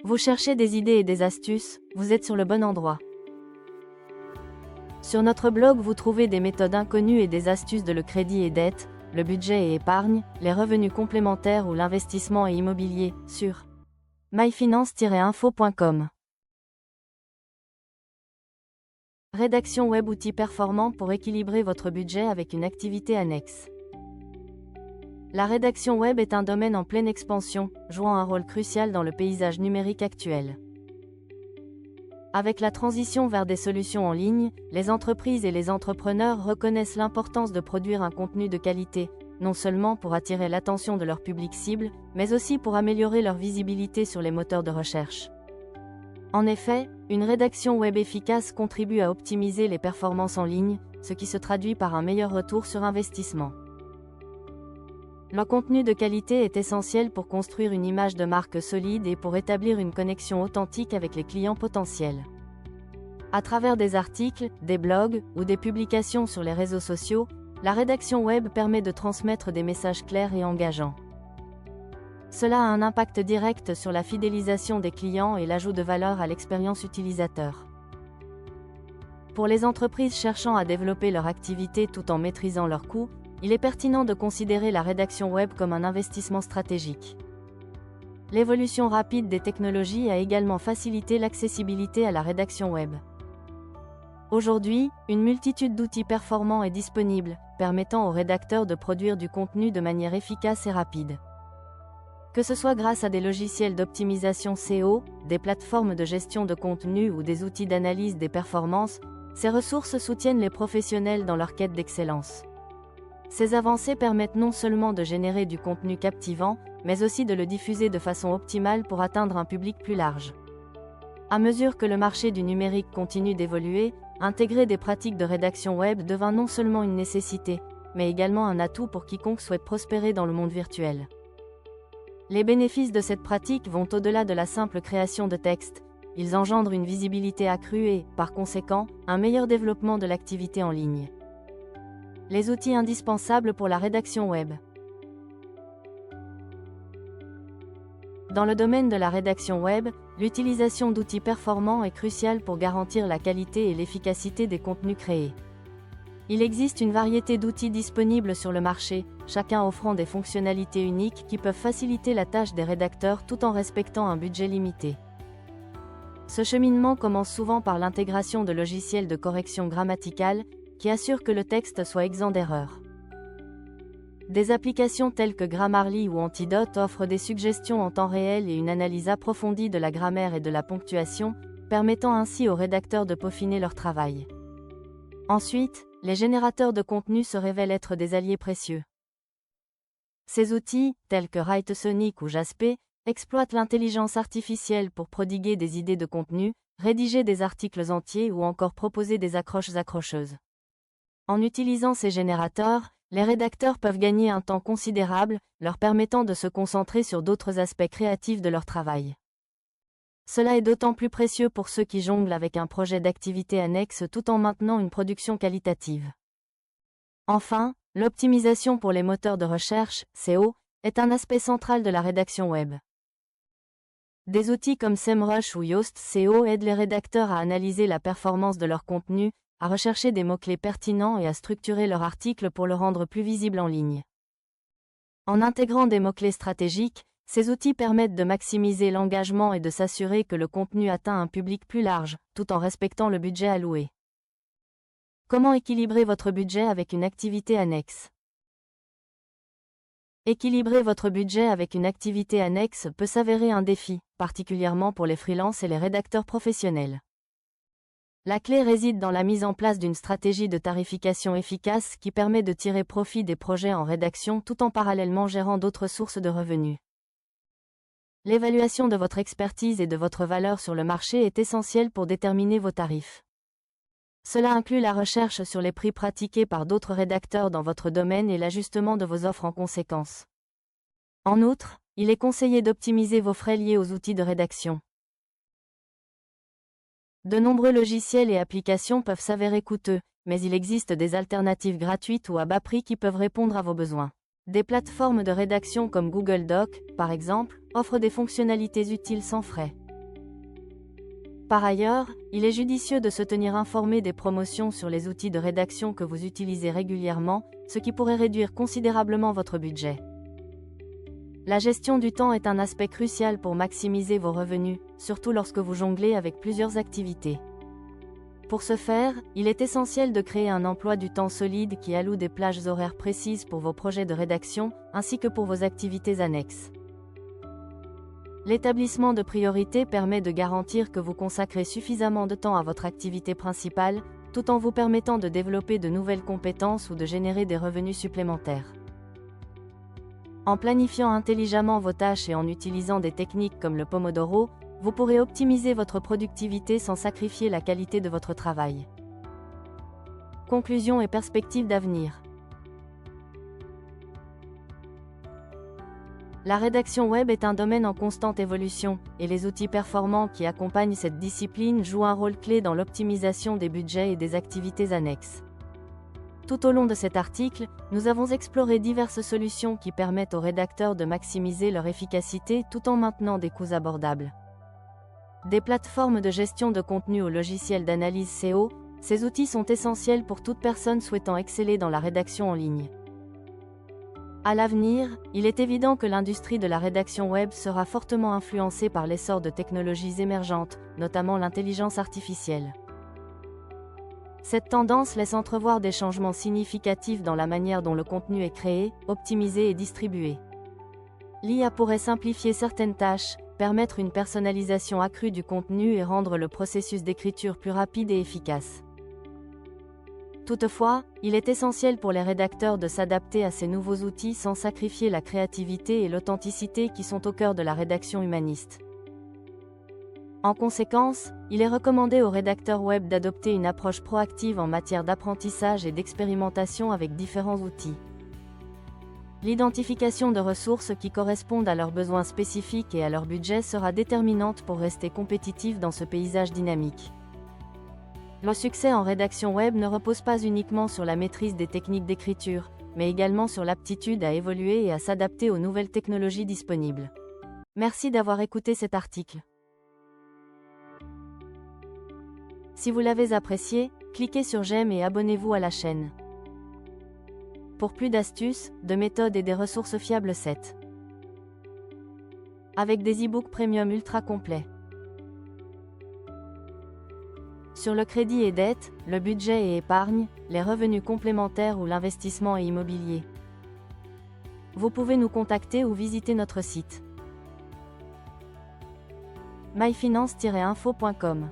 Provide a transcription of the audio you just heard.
Vous cherchez des idées et des astuces, vous êtes sur le bon endroit. Sur notre blog, vous trouvez des méthodes inconnues et des astuces de le crédit et dette, le budget et épargne, les revenus complémentaires ou l'investissement et immobilier, sur myfinance-info.com. Rédaction web, outils performants pour équilibrer votre budget avec une activité annexe. La rédaction web est un domaine en pleine expansion, jouant un rôle crucial dans le paysage numérique actuel. Avec la transition vers des solutions en ligne, les entreprises et les entrepreneurs reconnaissent l'importance de produire un contenu de qualité, non seulement pour attirer l'attention de leur public cible, mais aussi pour améliorer leur visibilité sur les moteurs de recherche. En effet, une rédaction web efficace contribue à optimiser les performances en ligne, ce qui se traduit par un meilleur retour sur investissement. Le contenu de qualité est essentiel pour construire une image de marque solide et pour établir une connexion authentique avec les clients potentiels. À travers des articles, des blogs ou des publications sur les réseaux sociaux, la rédaction web permet de transmettre des messages clairs et engageants. Cela a un impact direct sur la fidélisation des clients et l'ajout de valeur à l'expérience utilisateur. Pour les entreprises cherchant à développer leur activité tout en maîtrisant leurs coûts, il est pertinent de considérer la rédaction web comme un investissement stratégique. L'évolution rapide des technologies a également facilité l'accessibilité à la rédaction web. Aujourd'hui, une multitude d'outils performants est disponible, permettant aux rédacteurs de produire du contenu de manière efficace et rapide. Que ce soit grâce à des logiciels d'optimisation SEO, des plateformes de gestion de contenu ou des outils d'analyse des performances, ces ressources soutiennent les professionnels dans leur quête d'excellence. Ces avancées permettent non seulement de générer du contenu captivant, mais aussi de le diffuser de façon optimale pour atteindre un public plus large. À mesure que le marché du numérique continue d'évoluer, intégrer des pratiques de rédaction web devint non seulement une nécessité, mais également un atout pour quiconque souhaite prospérer dans le monde virtuel. Les bénéfices de cette pratique vont au-delà de la simple création de texte, ils engendrent une visibilité accrue et, par conséquent, un meilleur développement de l'activité en ligne. Les outils indispensables pour la rédaction web. Dans le domaine de la rédaction web, l'utilisation d'outils performants est cruciale pour garantir la qualité et l'efficacité des contenus créés. Il existe une variété d'outils disponibles sur le marché, chacun offrant des fonctionnalités uniques qui peuvent faciliter la tâche des rédacteurs tout en respectant un budget limité. Ce cheminement commence souvent par l'intégration de logiciels de correction grammaticale, qui assurent que le texte soit exempt d'erreurs. Des applications telles que Grammarly ou Antidote offrent des suggestions en temps réel et une analyse approfondie de la grammaire et de la ponctuation, permettant ainsi aux rédacteurs de peaufiner leur travail. Ensuite, les générateurs de contenu se révèlent être des alliés précieux. Ces outils, tels que Writesonic ou Jasper, exploitent l'intelligence artificielle pour prodiguer des idées de contenu, rédiger des articles entiers ou encore proposer des accroches accrocheuses. En utilisant ces générateurs, les rédacteurs peuvent gagner un temps considérable, leur permettant de se concentrer sur d'autres aspects créatifs de leur travail. Cela est d'autant plus précieux pour ceux qui jonglent avec un projet d'activité annexe tout en maintenant une production qualitative. Enfin, l'optimisation pour les moteurs de recherche, SEO, est un aspect central de la rédaction web. Des outils comme SEMrush ou Yoast SEO aident les rédacteurs à analyser la performance de leur contenu, à rechercher des mots-clés pertinents et à structurer leur article pour le rendre plus visible en ligne. En intégrant des mots-clés stratégiques, ces outils permettent de maximiser l'engagement et de s'assurer que le contenu atteint un public plus large, tout en respectant le budget alloué. Comment équilibrer votre budget avec une activité annexe ? Équilibrer votre budget avec une activité annexe peut s'avérer un défi, particulièrement pour les freelances et les rédacteurs professionnels. La clé réside dans la mise en place d'une stratégie de tarification efficace qui permet de tirer profit des projets en rédaction tout en parallèlement gérant d'autres sources de revenus. L'évaluation de votre expertise et de votre valeur sur le marché est essentielle pour déterminer vos tarifs. Cela inclut la recherche sur les prix pratiqués par d'autres rédacteurs dans votre domaine et l'ajustement de vos offres en conséquence. En outre, il est conseillé d'optimiser vos frais liés aux outils de rédaction. De nombreux logiciels et applications peuvent s'avérer coûteux, mais il existe des alternatives gratuites ou à bas prix qui peuvent répondre à vos besoins. Des plateformes de rédaction comme Google Docs, par exemple, offrent des fonctionnalités utiles sans frais. Par ailleurs, il est judicieux de se tenir informé des promotions sur les outils de rédaction que vous utilisez régulièrement, ce qui pourrait réduire considérablement votre budget. La gestion du temps est un aspect crucial pour maximiser vos revenus, surtout lorsque vous jonglez avec plusieurs activités. Pour ce faire, il est essentiel de créer un emploi du temps solide qui alloue des plages horaires précises pour vos projets de rédaction, ainsi que pour vos activités annexes. L'établissement de priorités permet de garantir que vous consacrez suffisamment de temps à votre activité principale, tout en vous permettant de développer de nouvelles compétences ou de générer des revenus supplémentaires. En planifiant intelligemment vos tâches et en utilisant des techniques comme le Pomodoro, vous pourrez optimiser votre productivité sans sacrifier la qualité de votre travail. Conclusion et perspectives d'avenir. La rédaction web est un domaine en constante évolution, et les outils performants qui accompagnent cette discipline jouent un rôle clé dans l'optimisation des budgets et des activités annexes. Tout au long de cet article, nous avons exploré diverses solutions qui permettent aux rédacteurs de maximiser leur efficacité tout en maintenant des coûts abordables. Des plateformes de gestion de contenu au logiciel d'analyse SEO, ces outils sont essentiels pour toute personne souhaitant exceller dans la rédaction en ligne. À l'avenir, il est évident que l'industrie de la rédaction web sera fortement influencée par l'essor de technologies émergentes, notamment l'intelligence artificielle. Cette tendance laisse entrevoir des changements significatifs dans la manière dont le contenu est créé, optimisé et distribué. L'IA pourrait simplifier certaines tâches, permettre une personnalisation accrue du contenu et rendre le processus d'écriture plus rapide et efficace. Toutefois, il est essentiel pour les rédacteurs de s'adapter à ces nouveaux outils sans sacrifier la créativité et l'authenticité qui sont au cœur de la rédaction humaniste. En conséquence, il est recommandé aux rédacteurs web d'adopter une approche proactive en matière d'apprentissage et d'expérimentation avec différents outils. L'identification de ressources qui correspondent à leurs besoins spécifiques et à leur budget sera déterminante pour rester compétitif dans ce paysage dynamique. Le succès en rédaction web ne repose pas uniquement sur la maîtrise des techniques d'écriture, mais également sur l'aptitude à évoluer et à s'adapter aux nouvelles technologies disponibles. Merci d'avoir écouté cet article. Si vous l'avez apprécié, cliquez sur j'aime et abonnez-vous à la chaîne. Pour plus d'astuces, de méthodes et des ressources fiables 7. Avec des e-books premium ultra complets. Sur le crédit et dette, le budget et épargne, les revenus complémentaires ou l'investissement et immobilier. Vous pouvez nous contacter ou visiter notre site myfinance-info.com.